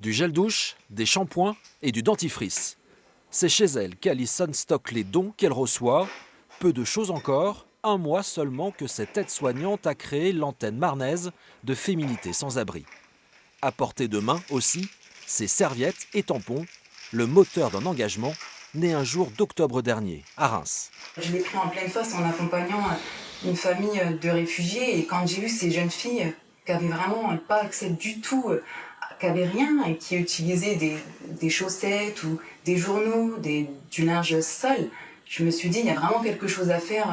Du gel douche, des shampoings et du dentifrice. C'est chez elle qu'Alison stocke les dons qu'elle reçoit. Peu de choses encore, un mois seulement que cette aide-soignante a créé l'antenne marnaise de Féminité sans abri. À portée de main aussi, ses serviettes et tampons, le moteur d'un engagement né un jour d'octobre dernier, à Reims. Je l'ai pris en pleine face en accompagnant une famille de réfugiés et quand j'ai vu ces jeunes filles qui n'avaient vraiment pas accès du tout, qui n'avaient rien et qui utilisaient des chaussettes ou des journaux, du linge sale, je me suis dit il y a vraiment quelque chose à faire.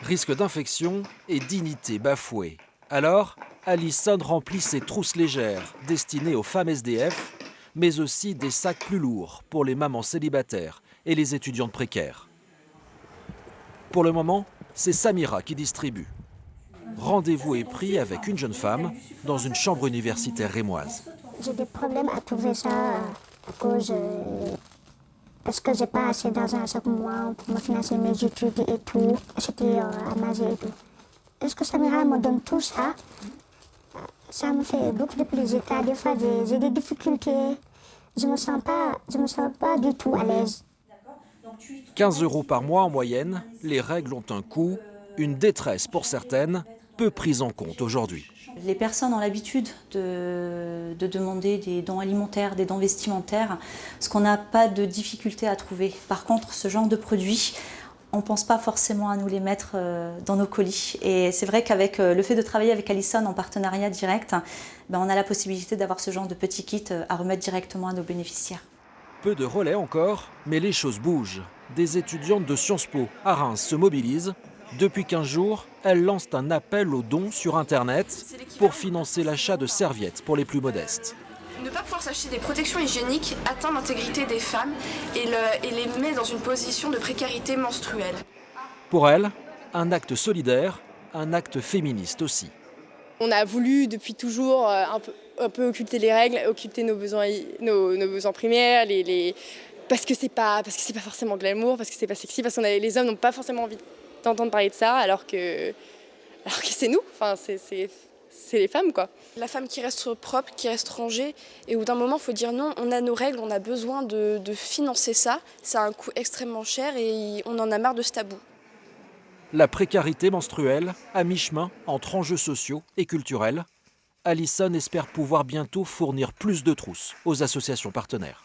Risque d'infection et dignité bafouée. Alors, Alison remplit ses trousses légères destinées aux femmes SDF, mais aussi des sacs plus lourds pour les mamans célibataires et les étudiantes précaires. Pour le moment, c'est Samira qui distribue. Rendez-vous est pris avec une jeune femme dans une chambre universitaire rémoise. J'ai des problèmes à trouver ça à cause parce que j'ai pas assez d'argent chaque mois pour me financer mes études et tout, acheter à manger et tout. Est-ce que Samira me donne tout ça? Ça me fait beaucoup de plaisir car des fois j'ai des difficultés. Je me sens pas du tout à l'aise. 15 € par mois en moyenne, les règles ont un coût, une détresse pour certaines, peu prise en compte aujourd'hui. Les personnes ont l'habitude de demander des dons alimentaires, des dons vestimentaires, ce qu'on n'a pas de difficulté à trouver. Par contre, ce genre de produits, on ne pense pas forcément à nous les mettre dans nos colis. Et c'est vrai qu'avec le fait de travailler avec Alison en partenariat direct, on a la possibilité d'avoir ce genre de petits kits à remettre directement à nos bénéficiaires. Peu de relais encore, mais les choses bougent. Des étudiantes de Sciences Po à Reims se mobilisent. Depuis 15 jours, elles lancent un appel aux dons sur Internet pour financer l'achat de serviettes pour les plus modestes. Ne pas pouvoir s'acheter des protections hygiéniques atteint l'intégrité des femmes et les met dans une position de précarité menstruelle. Pour elles, un acte solidaire, un acte féministe aussi. On a voulu depuis toujours un peu occulter les règles, occulter nos besoins primaires, parce que c'est pas forcément glamour, parce que c'est pas sexy, parce que les hommes n'ont pas forcément envie d'entendre parler de ça, alors que c'est nous, enfin c'est les femmes quoi. La femme qui reste propre, qui reste rangée, et au bout d'un moment il faut dire non, on a nos règles, on a besoin de financer ça, ça a un coût extrêmement cher et on en a marre de ce tabou. La précarité menstruelle, à mi-chemin entre enjeux sociaux et culturels, Alison espère pouvoir bientôt fournir plus de trousses aux associations partenaires.